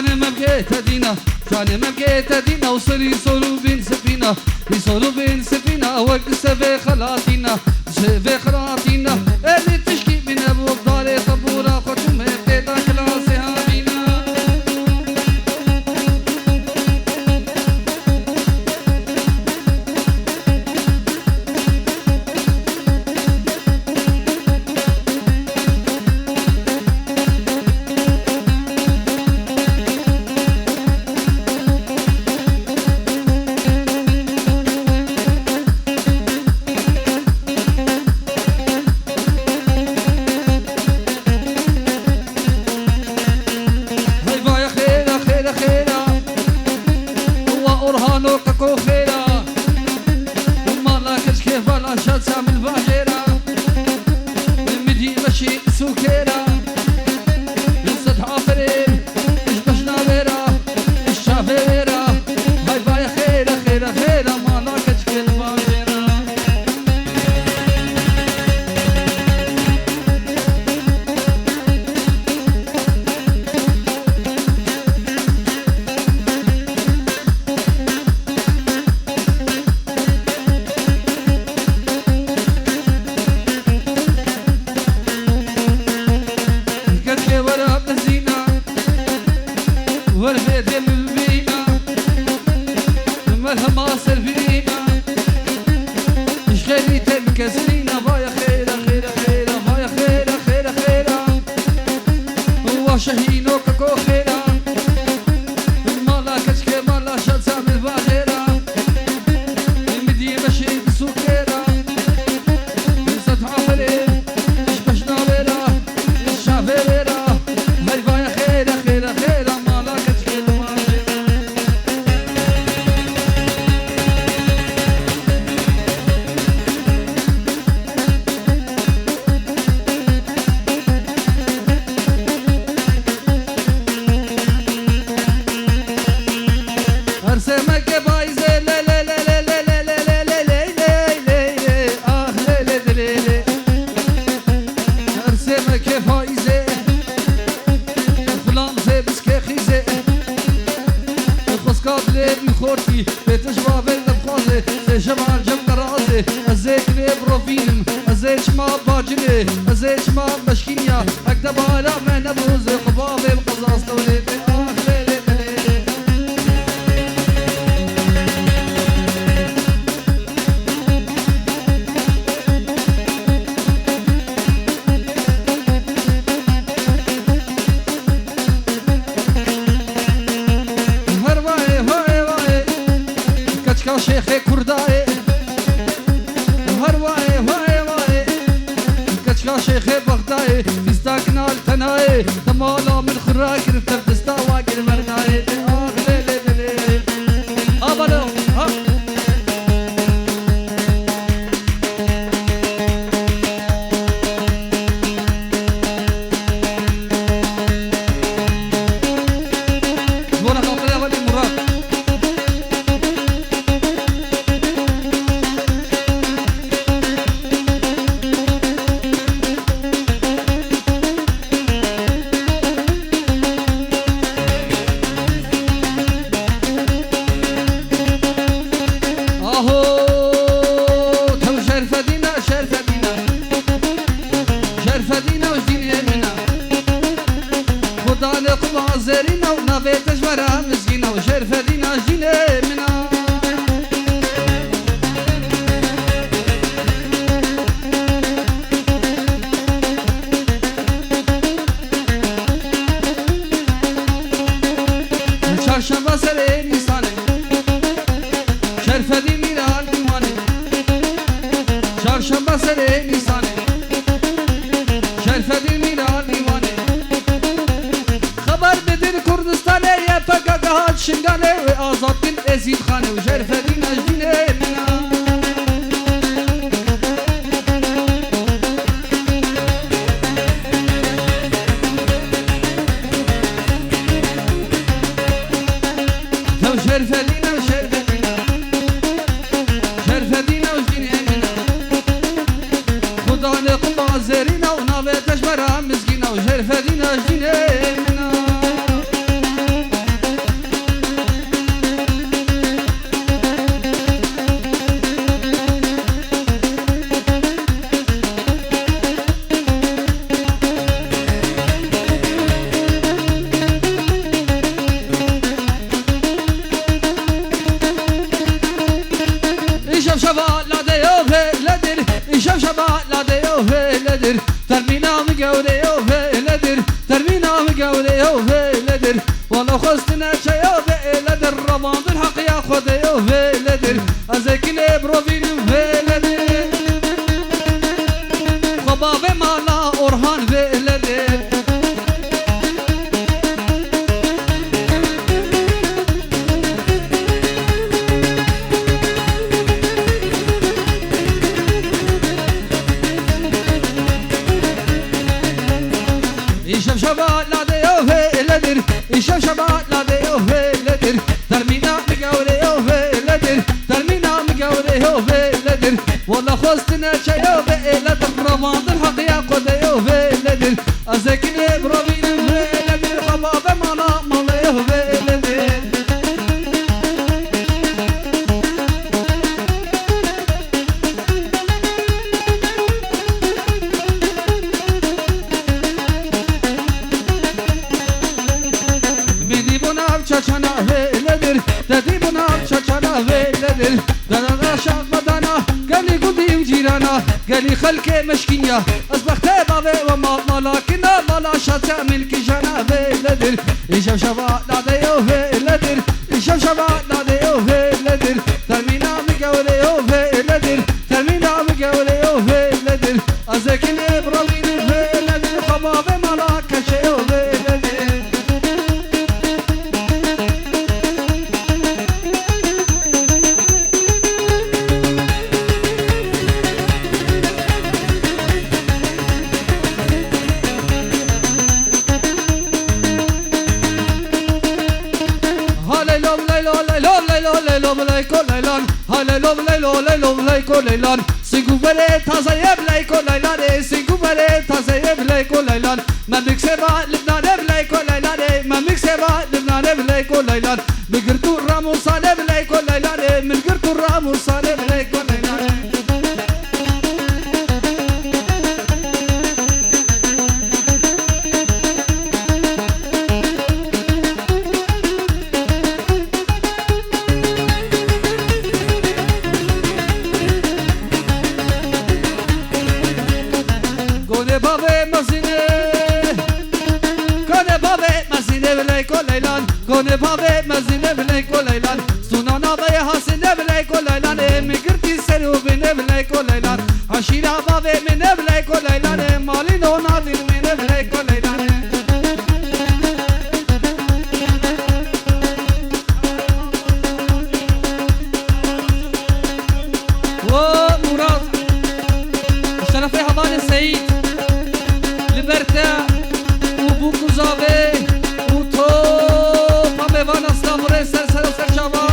جانم بقيت دينا جانم بقيت دينا وصلي صلو بين سفينة يصلو بين سفينة وقت سبي خلاطينا سبي خلاطينا اللي تشكي من ابو بداري طبورة ختم ابتدا كلاسي هامينا شبع لديو هيلدر ترمينا مقاوليو هيلدر ترمينا مقاوليو هيلدر والله خستنا شيو هيلدر رمضان الحق ياخذ يو هيلدر ازكني بروفين هيلدر خباب مالا اورهان هيلدر İşem şabat la de yo heyledir İşem şabat la de yo heyledir Termina mi gavre yo heyledir Termina mi gavre yo heyledir Valla khostine çayo heyledir Ramazan hakkı yakode yo heyledir Azekine bravinim heyledir Khababe mana malı yo heyledir Çaçana heyledir dedi buna çaçana heyledir Dana şak badana geli gudiyim cirana geli halke meşkinya azbakte bave ve malakina mala şata milki jana heyledir İşem şabatla de yo heyledir İşem şabatla de yo heyledir Termina mi gavle yo heyledir Termina mi gavle yo heyledir Azekine bravini heyledir Khababe malaka şey yo heyledir Leylan Singubere tazayeb leyko leylan Singubere tazayeb leyko leylan Memik seba Libnanev leyko leylan Memik seba Libnanev leyko leylan Migirtu ramu sanev leyko leylan Migirtu ramu sanev leyko leylan Kone bave mazine bile kolaylan Sunana baye hasine bile kolaylan Migirti seru bine bile kolaylan Aşira bave mine bile kolaylan Malin ona dil mine bile kolaylan O Murat Şerefe Havane Seyit Liberta U bu kuzave U to Van Aslamure ser şava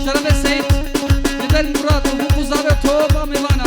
Şerefe Seyit Lider Murat Bu kuzave toba mevana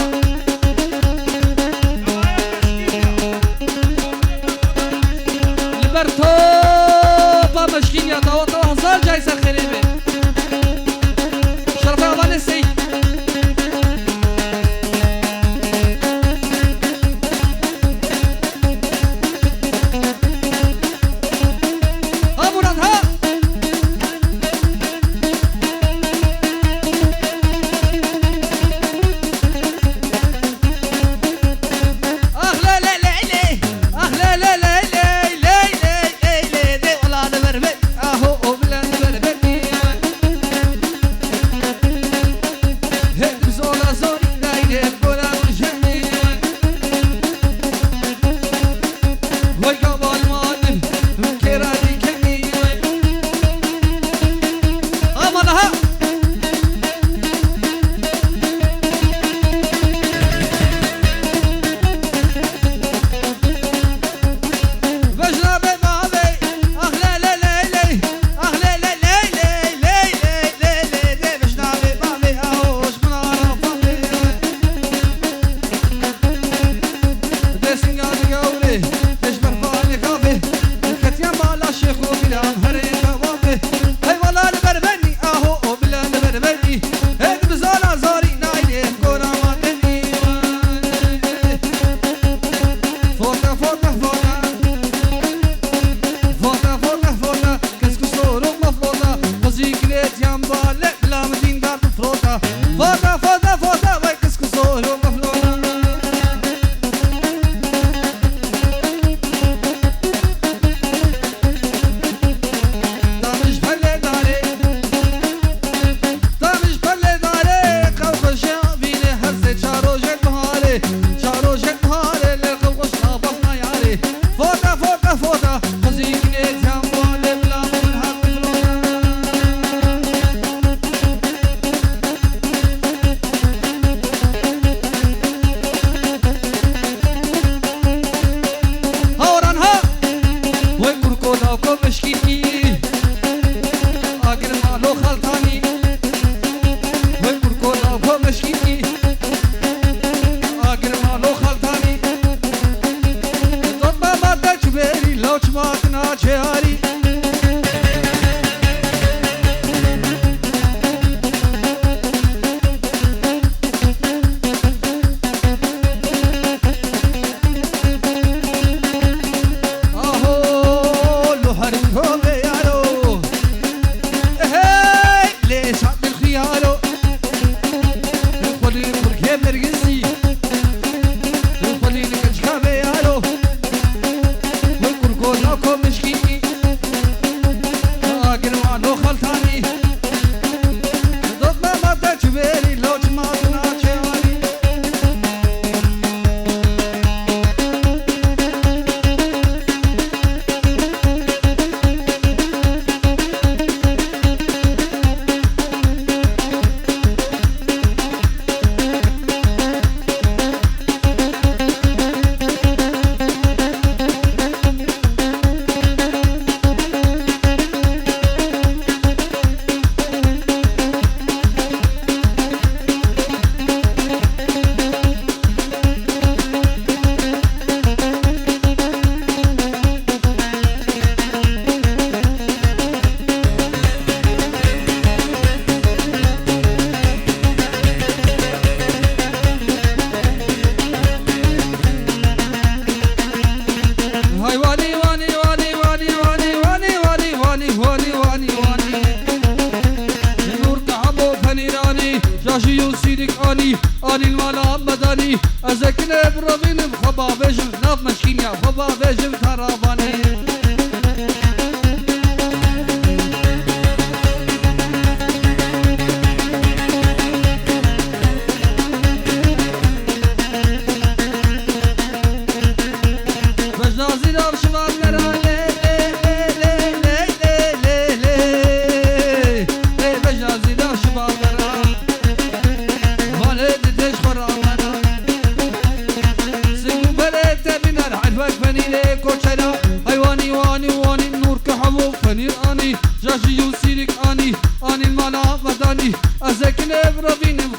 فنيراني جاشي وسيدك اني الملا مداني ازكن برافين بخبا بجم ناف مشكين يا خبا بجم تراباني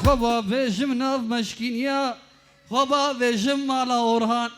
خبا بجم ناف مشكين يا خبا بجم على أورهان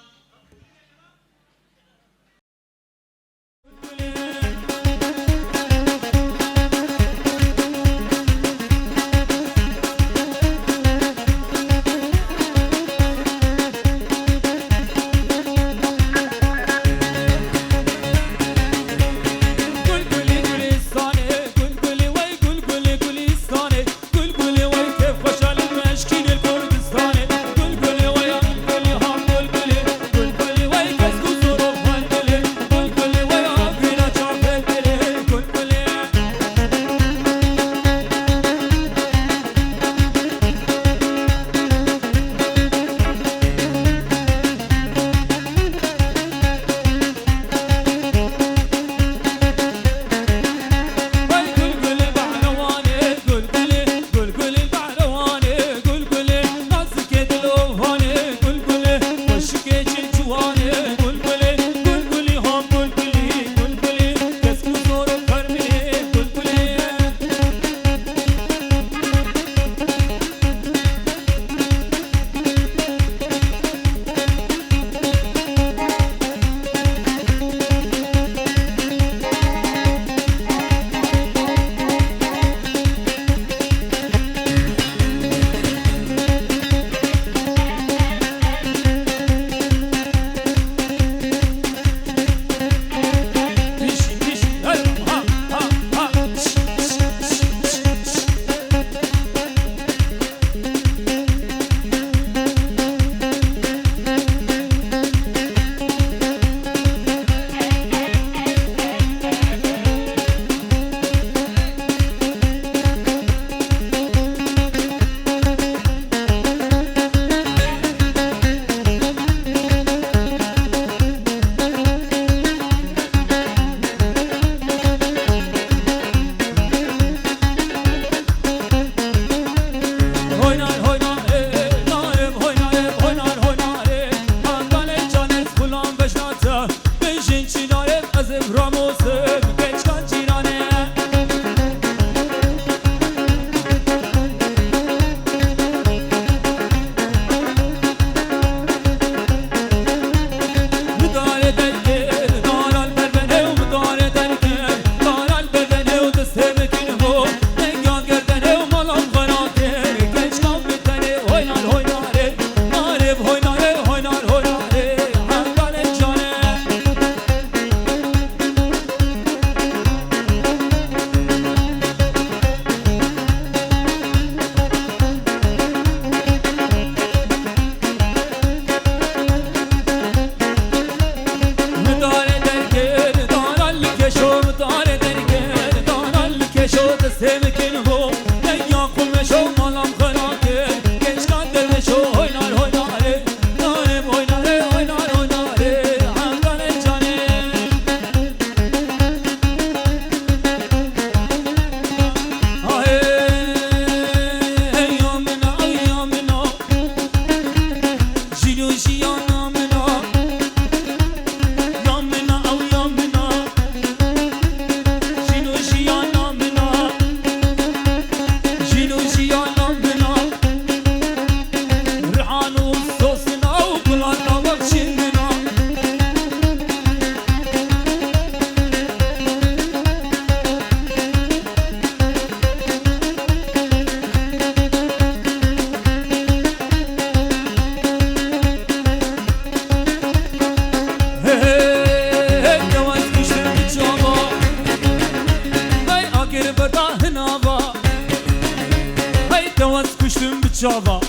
دواز کشتم بچاوا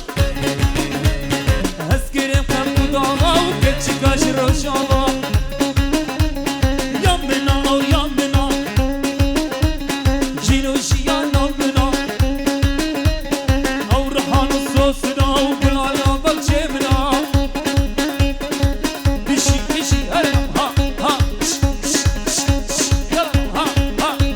هست کریم خم کداما و کچی کاش روشاوا یام بنا و یام بنا جینو شیان نام بنا او رحان و سوسنا و بلالا بلچه بنا بشی بشی هرم ها ها یلم ها ها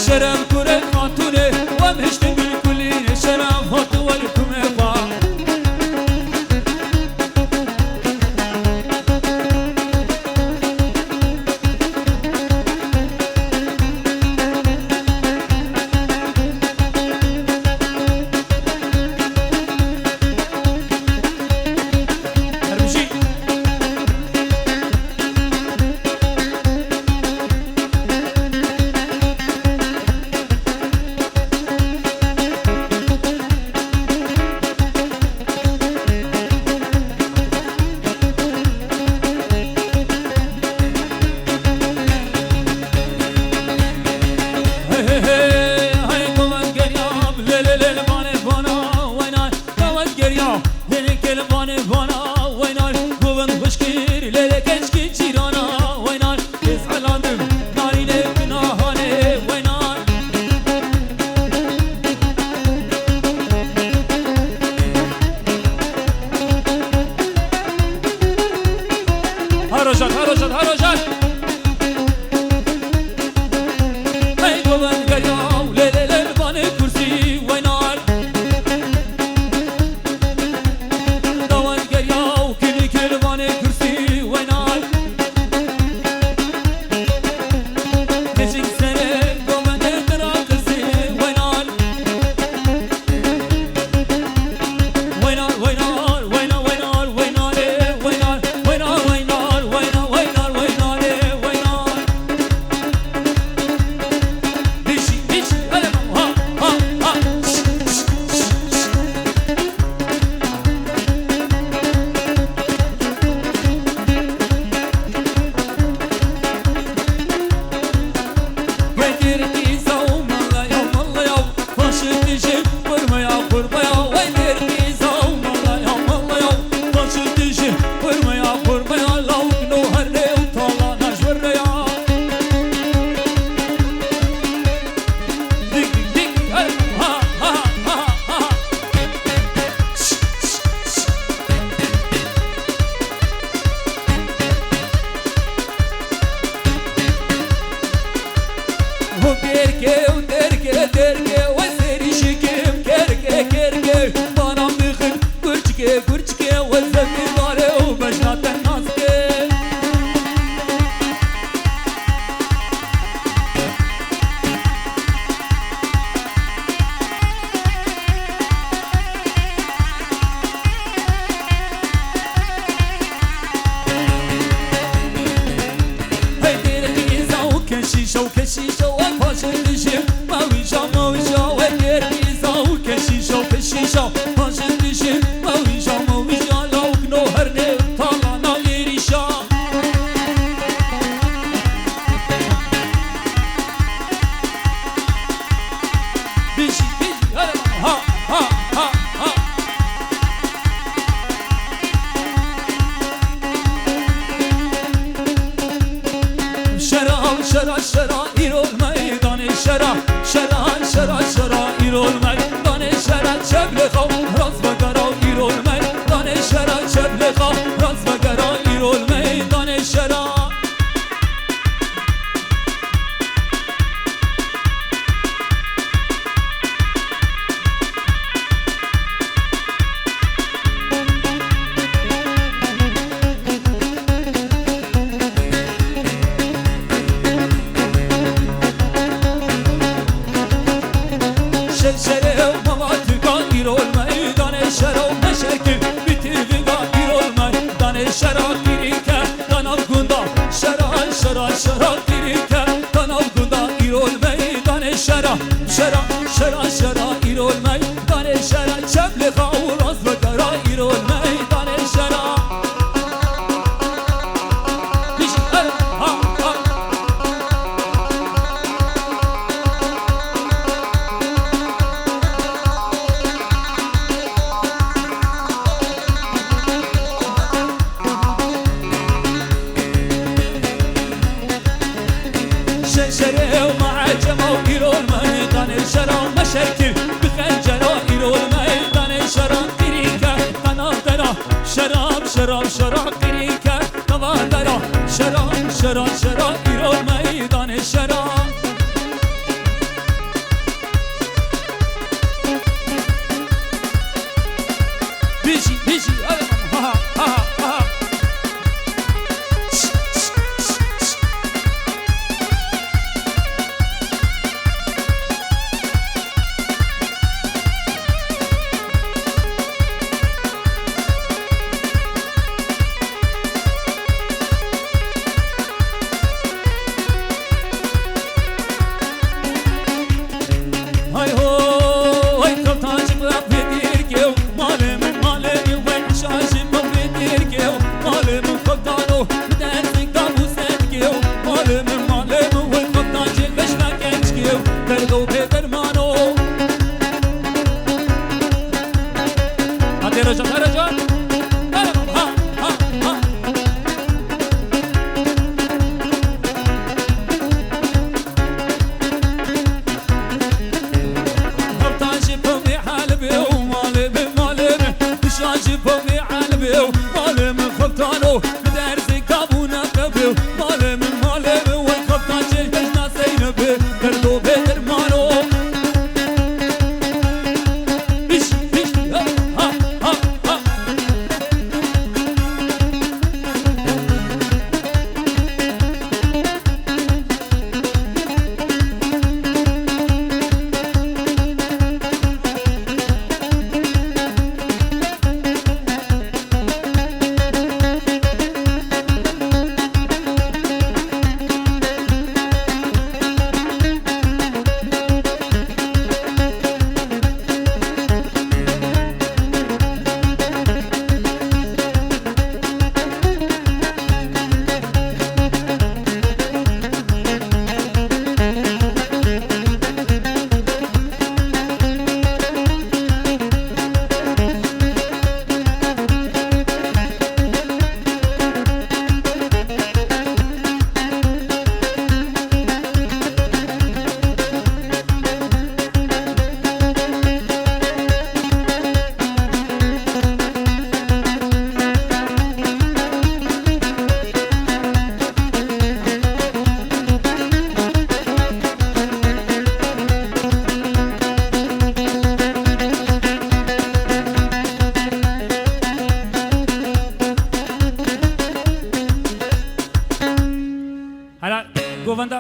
شرم كره خاطره ومشت بالكل شرم هات ولكم با هروجات هاي قوان قرياو ليل باني كرسي وينار قوان قرياو كل باني كرسي وينار نجيك سنة قوان ترى كرسي وينار وينار وينار وينار وينار وينار وينار وينار Hey کشیشا و پاشن دشم مویشا و گریزا و کشیشا پاشن دشم مویشا لاوک نو هر نه تالانا لیریشا بیشی ها شرا ایرول میدان شرا ایرول میدان شرا چبل خو راز بگرا ایرول میدان شرا چبل خو راز بگرا ایرول میدان شرا شرا ایرول میدان شرا چبل خو راز بگرا ایرول میدان شرا بیشی شره و معجم و ایرول میدان شرا مشکل بخنجرا ایرول میدان شرا قریکه قنادرا شرا قریکه قوادرا شرا ایرول میدان شرا بیشی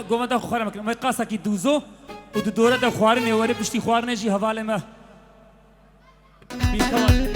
گووندا خواره مکن ما قاسا کی دوزو و دو دوره دا خواره نیواره پشتی خواره نجی حواله ما بیکوال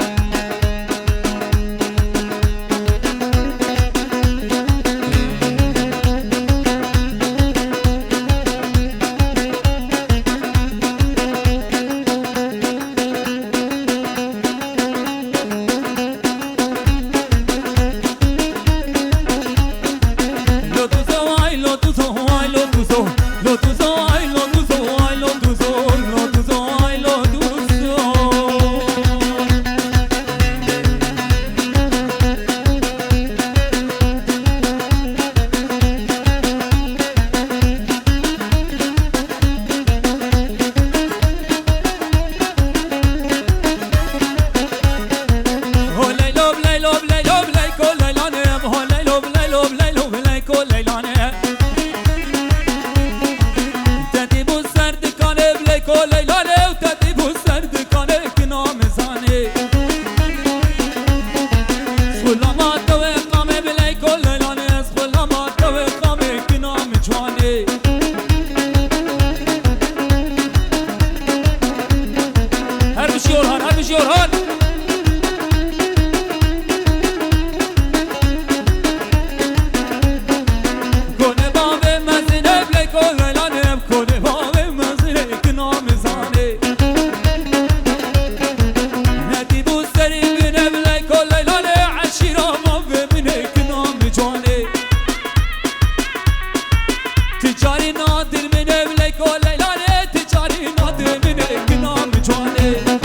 تجاری نادر من ابلک و لیلانه تجاری نادر من اکنام جوانه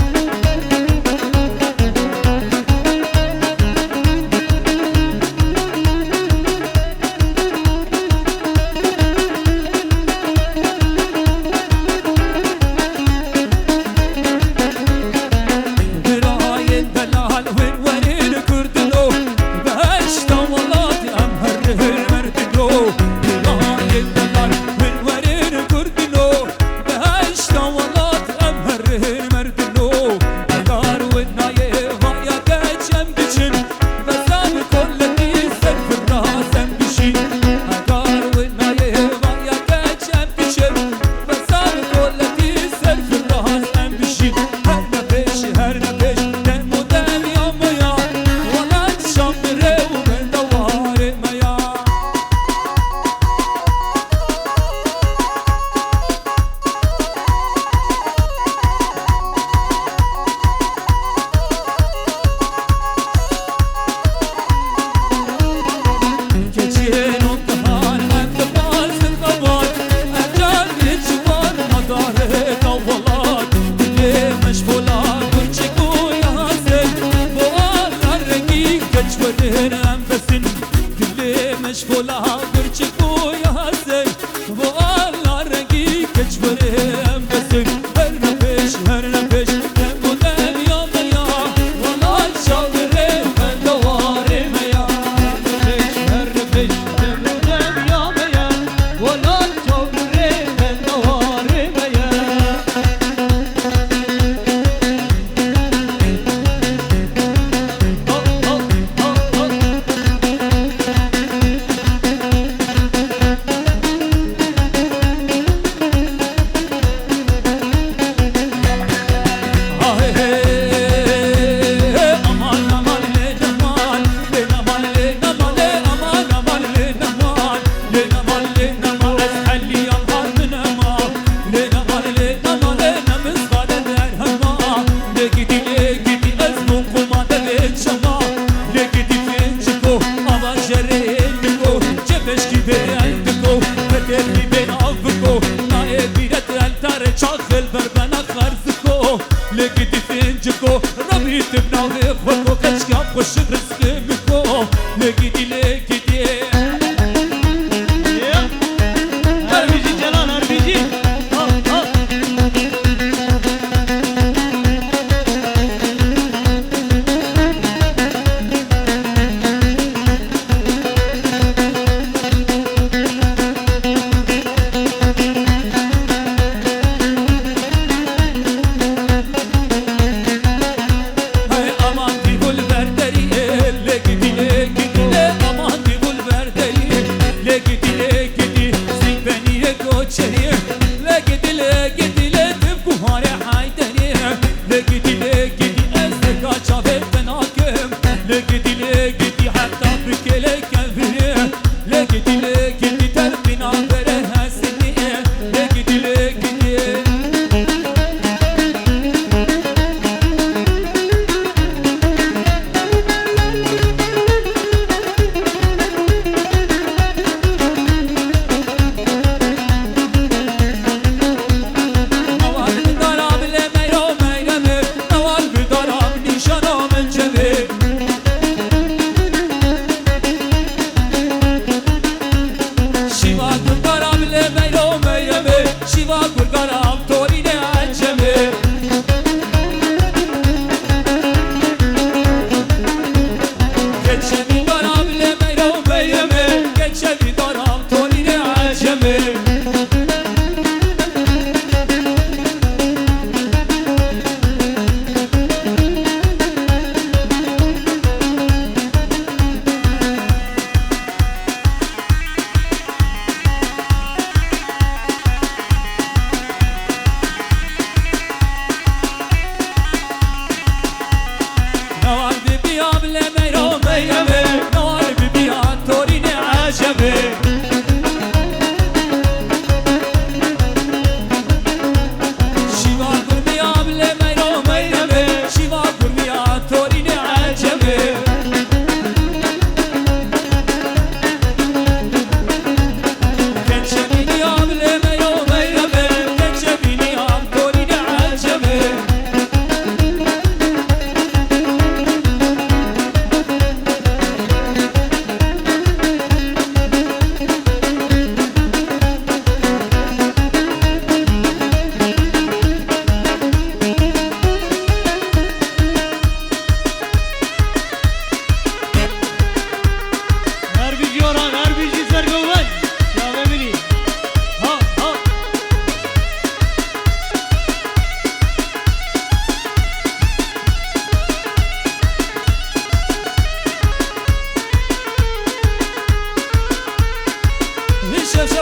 Aman bir gül berderiye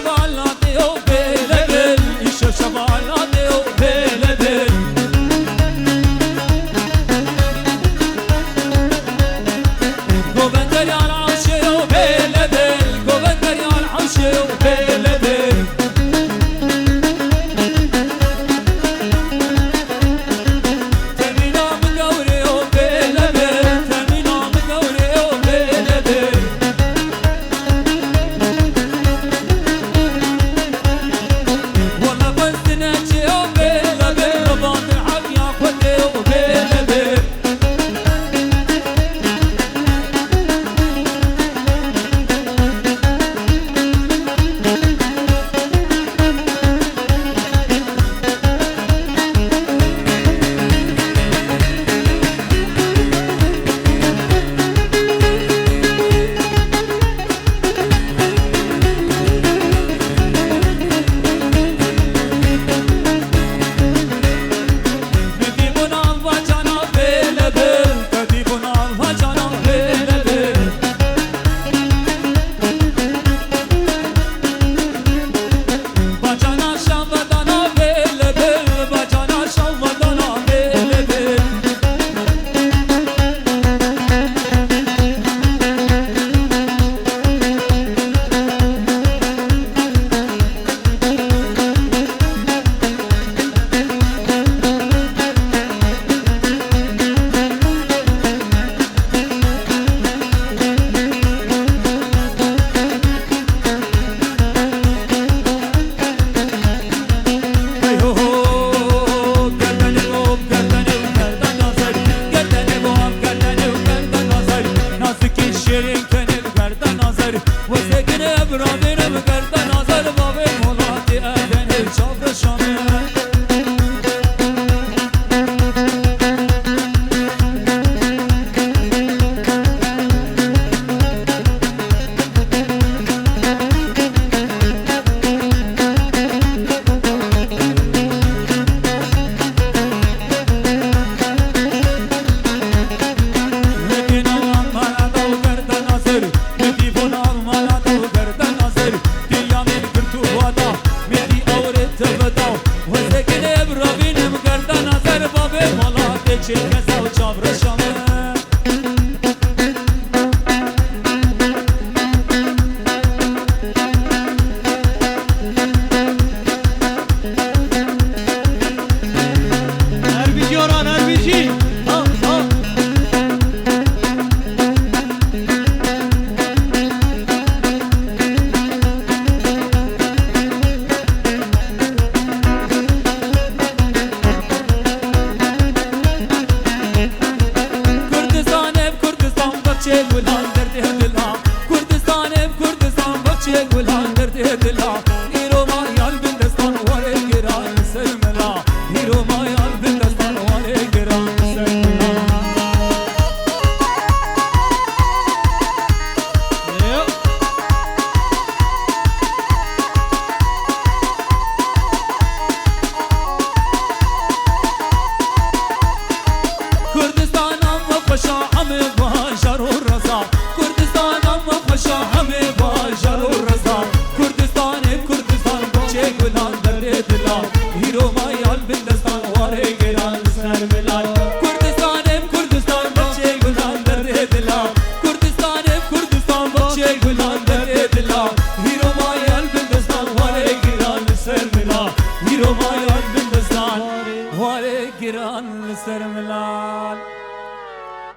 شبالاتي وبلبل إيشو شبالاتي وبلبل قوبندر يا العوشي وبلبل قوبندر يا العوشي وبلبل تمينا مقوري وبلبل تمينا مقوري وبلبل والله بس نجي وبلبل رباط الحق يا خدي وبلبل كديبون الفجانا بلبل كديبون الفجانا بلبل بجانا شامدانا بلبل بجانا شامدانا بلبل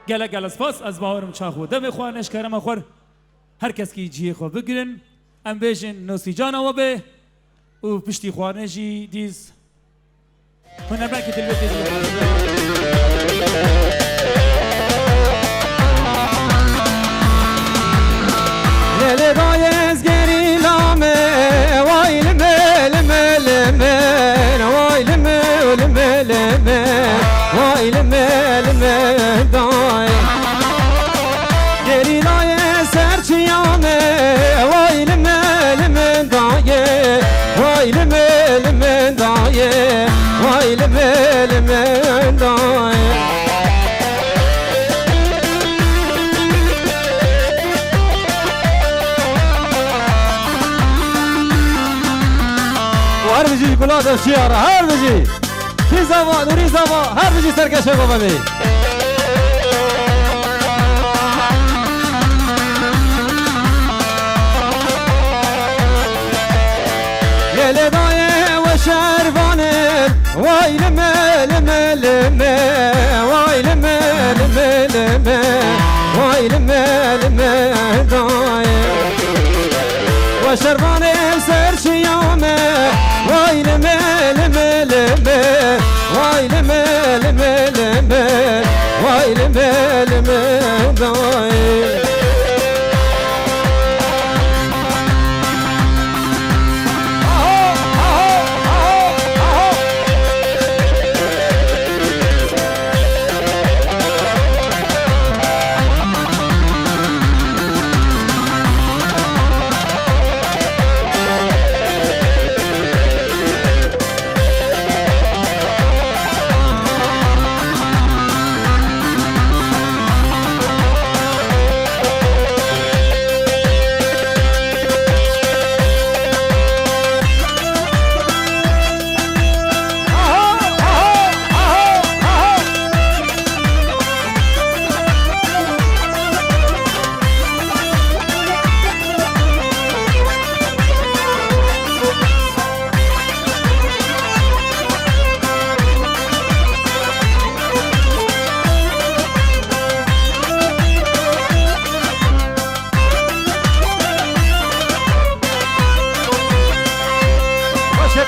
گله گله سپاس از باورم چاخو دم خوانش کرم خور هر کس کی جی خو بگیرن ام بیشن نوسی جانا و به و پشتی خوانشی دیز هنر بلکه تلویزی ليلة بايز قري لامي واي لمي لمي لمي واي لمي لمي لمي واي لمي لمي داي قري لاي سرچيامي واي لمي لمي داي واي لمي لمي داي واي لمي لمي داي هر بجی گلاد شیاره هر بجی کی زوا نوری زوا هر بجی سرکشه بابا می یل دایه و شربانه وای لمه لمه لمه وای لمه لمه لمه وای لمه لمه دایه و شربانه سر شیامه وای لمه لمه لمه وای لمه لمه لمه وای لمه لمه دایه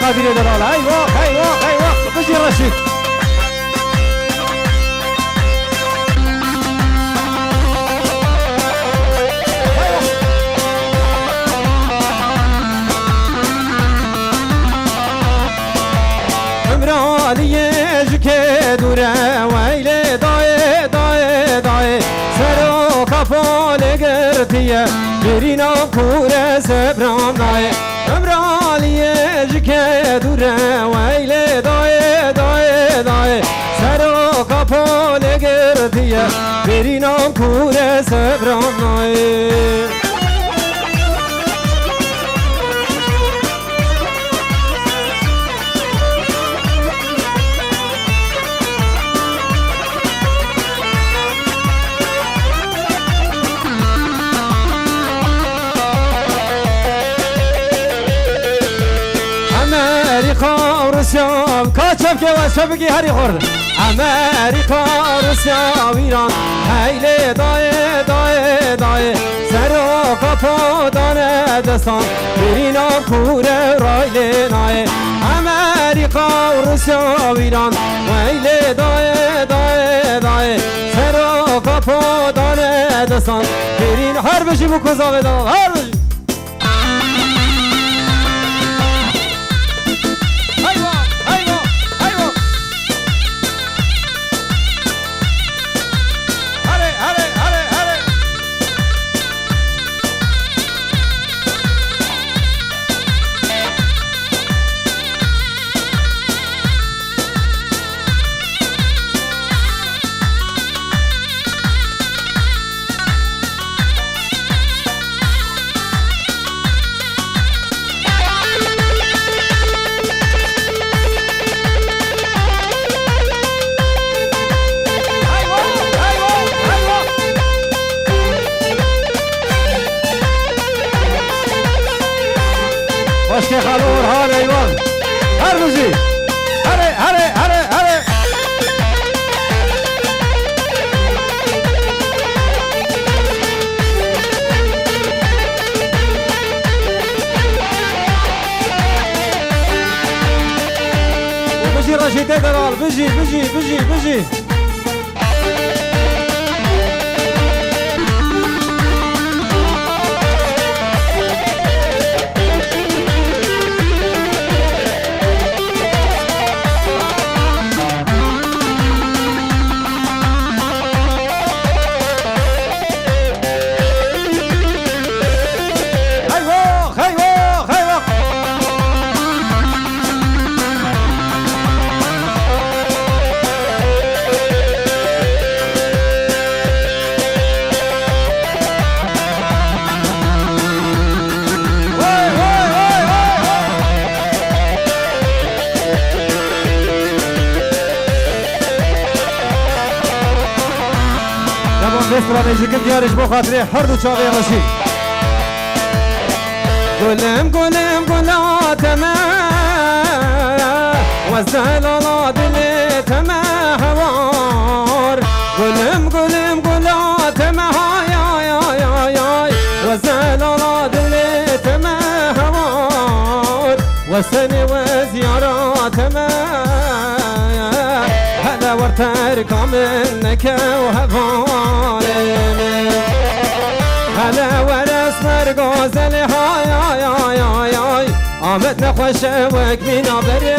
قبيلة دلال ايوه ايوه ايوه بجي رشيد عمراني جكي دوره ويلي داي داي داي سرو كفول قرتيه برينا كوره سبرام داي عمراني جكي دوره ويلي داي داي داي سرو كفول قرتيه برينا كوره سبرام داي روسيا كاتشف كوا شبكي هاري خورد امريكا روسيا ويران هيلي داي داي داي سرو كابو دانه دستان برينا كوره رايلي ناي امريكا روسيا ويران هيلي داي داي داي سرو كابو دانه دستان برينا هر بشي مكوزا بدان هر بشي که خلور ها ایوان هر روزی هره هره هره هره بجی رشیده درال بجی بجی بجی بجی استراتژیک دیارش با خاطر هر دو چاوی رشید گلم گلم گلاتمه وزلالا دلتمه هوار گلم گلم گلاتمه های های های های های وزلالا دلتمه هوار وسني وزياراتمه هلا ورترك منك وهفالي هلا ورس مرقوزل هاي هاي هاي هاي هاي عمتنا خوشوك من عبري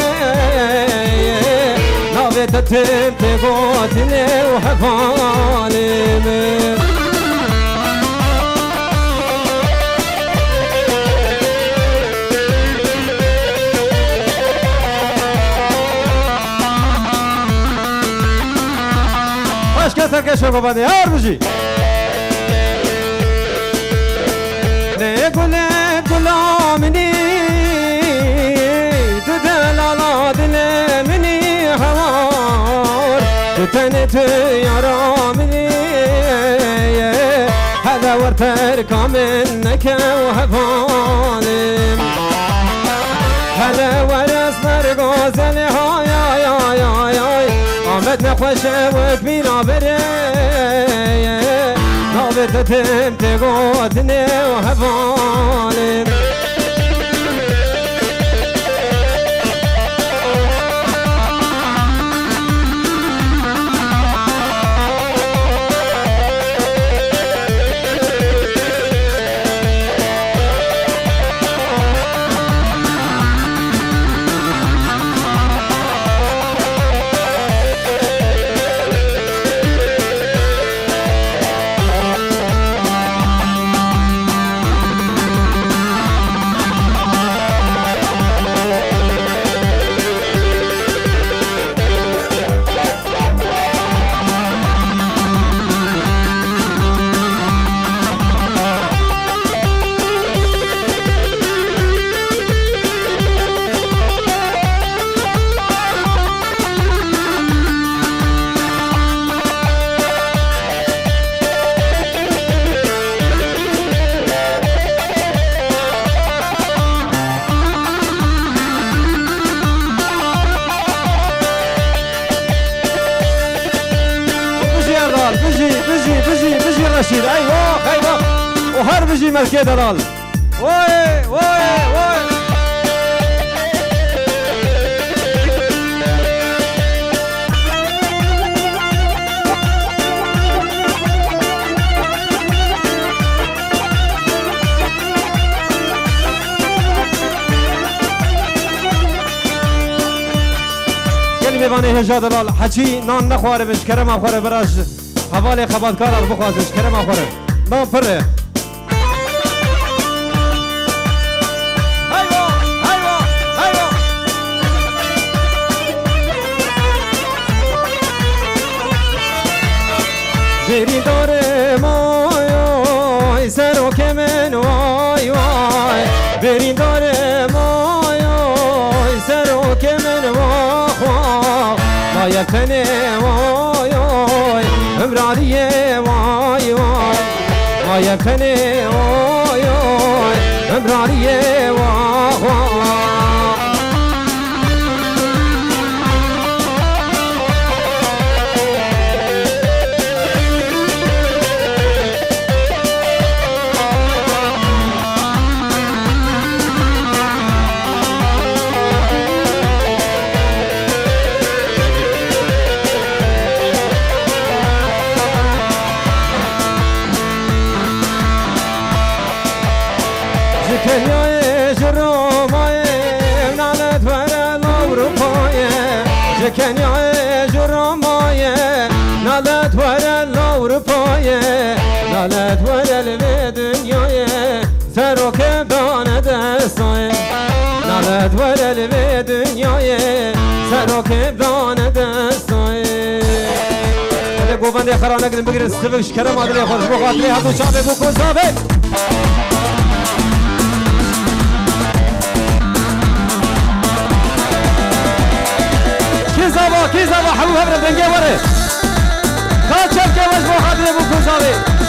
نابت تبتي قوتني وهفالي كسر كشوف بعدين أربجي نقول مني تدلال دل مني هوار تنت يا رامني هذا ورترك منك وهفاني هلا ورس مرقوزل هاي هاي هاي هاي هاي عمتنا خوشوك من عبري نابت تمتي قوتني وهفالي بجي رشيد ايوه ايوه وهر بجي ملكي دلال وي وي وي قلبي باني هجا دلال حكي نان نخواره بش كرم اخواره براش حوالی خبرکار رو بخوازش کرم آخره با پره هایو هایو هایو زیری داره مایای سروک من وای وای بری داره مایای سروک من وای وای کنه وای وای امراليه واي واي واي فني واي واي امراليه واي كنيا جرماية نالت ولا الأوروباية نالت ولا الدنيا سروك بان دستاي نالت ولا الدنيا سروك بان دستاي هذا قوفان خرانة قدم بقدر استفق شكرا ما أدري أخذ بقاتلي هاتو شعبي بوكو صابي كيزابا حبوب هبرة دنجي وري کاچم که باش با خاطر بو کوزاوی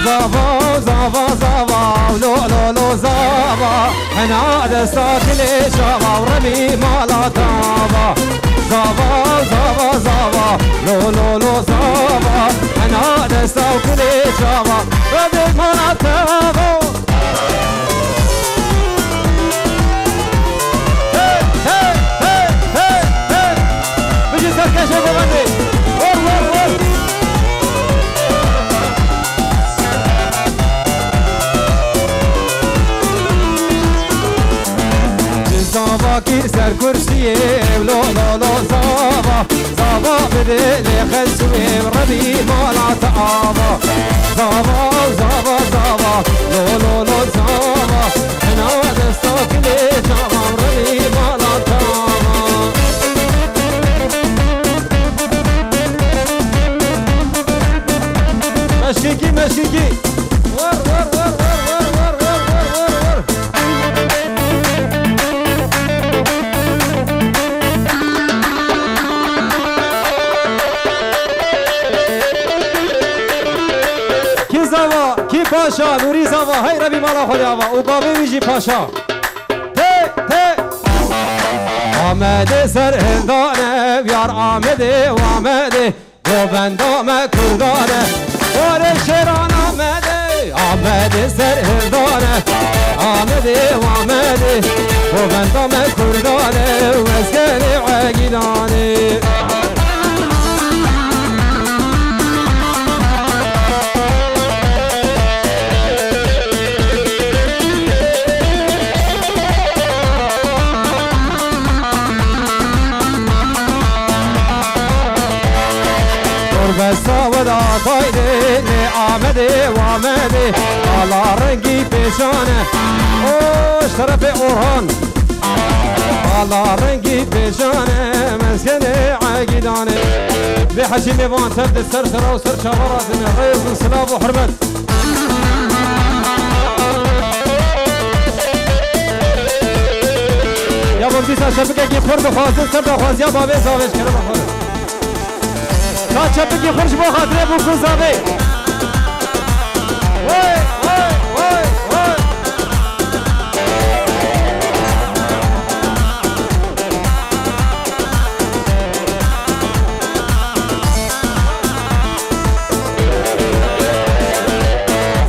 زابا زابا زابا لو لو لو زابا حنا دستات لشابا ورمي مالا تابا زابا زابا زابا لو لو لو زابا حنا دستات لشابا ورمي مالا تابا هي هي هي هي بيجي سركشة بغني والله زابا کی سر کرسیه لو لو لو زابا زابا بده لخسوی ربی مالا تعابا زابا زابا زابا لو لو لو زابا حنا دستاک لشابا ربی مالا تعابا مشيكي مشيكي ور ور ور ور ور ور ور ور ور کی پاشا نوری زاوا های ربی مالا خود آوا او قابه بیجی پاشا ته ته آمده سر هندانه بیار آمده و آمده گوبندام کردانه بار شیران آمده آمده سر هندانه آمده و آمده گوبندام کردانه و اسکن عگیدانه بسا ودا طایده آمده و آمده بالا رنگی پیشانه اوش طرف اورهان بالا رنگی پیشانه مسکن عقیدانه به حجی میوان تبد سر سرا و سر چاورات من ریز سلام و حرمت یا بمدیسا شبکه کی خور بخوازن سر بخوازیا بابه زاوش کرده بخوره کاچه بگی خورش با خاطره بو کوزاوی وای وای وای وای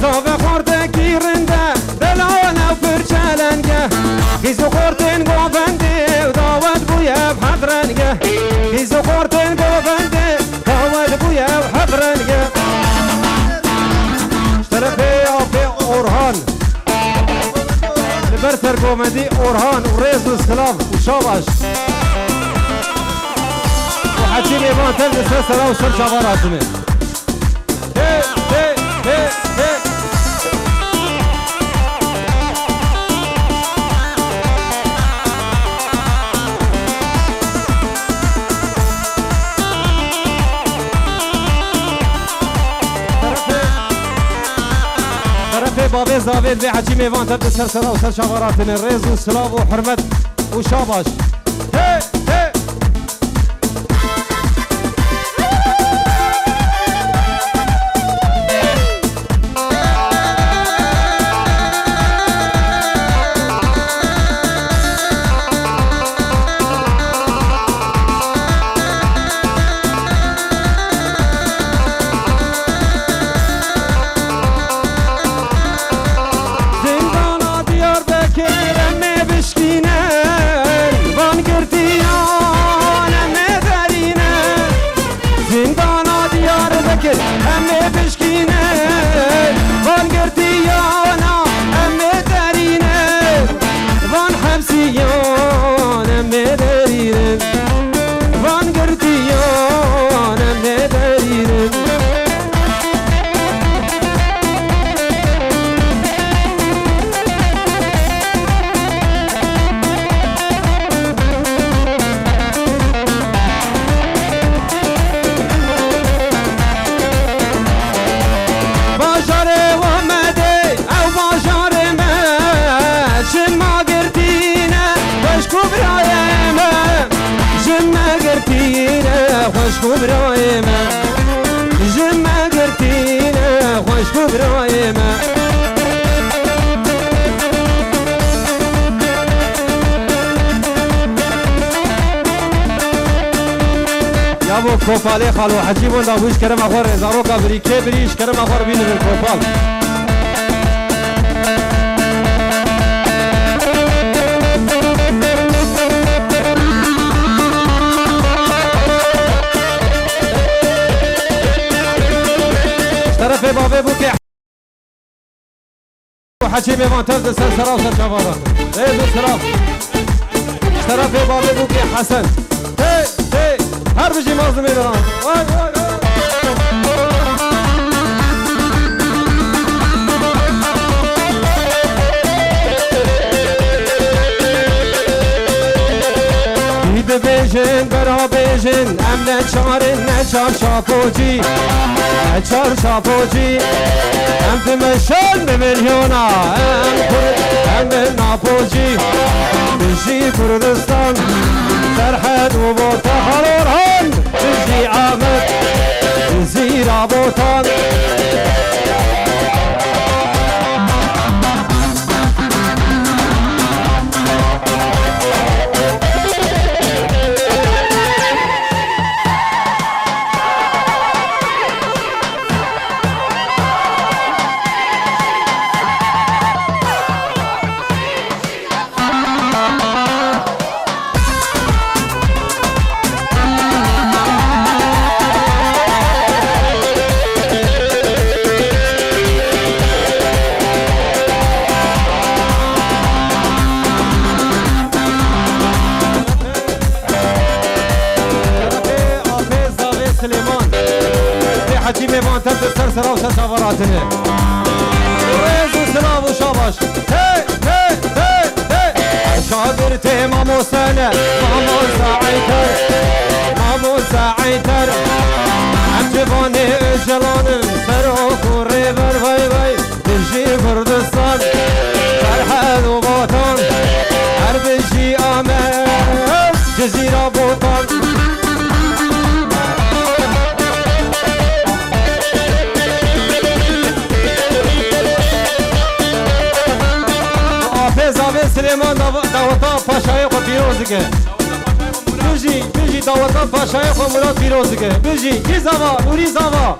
زاوه خورده گیرنده دلانه و پرچلنگه خیزو خوردن گوبنده و داود بویه حضرنگه خیزو خوردن گوبنده بويا وحضرنقه اشترفي في اورهان لبرتر كوميدي اورهان وريز وسكلاف وشاباش وحكيني ما تلبس سلسله وسر شفراتني هي هي هي هي بابي زاويد بي حجي ميوان تبدي سلسلة وسر شفراتن الريز والسلام وحرمت وشاباش هي هي خوش برایم جم گرتین خوش برایم یا بو کوپاله خالو حجیبون دا بوش کرم اخور زارو کا بریکه بریش کرم اخور بین کوپال طرف بابه بو که حجیب وانتر د سر سراو سر چوارا ای دو سراو طرف بابه بو که حسن هر بجی مازمی دارم وای وای دید بیشن برا بیشن ام نچارن نچار شاپوچی نچار شاپوچی ام تمشن به میلیونا ام به ناپوچی بشی کردستان سرحد و بوتا حروران بشی آمد زیرا بوتان حجی میوانتر سر سراو سر شاوراتنه روز و سراو و شاباش شادر ته مامو سنه مامو ساعیتر مامو ساعیتر هم جوانه جلانم سر و کوره بر وای وای بجی کردستان فرحد و باطان هر بجی آمد جزیره بوطان سلیمان داوطا پاشای خو پیروزگه بجی داوطا پاشای خو مراد پیروزگه بجی کی زوا نوری زوا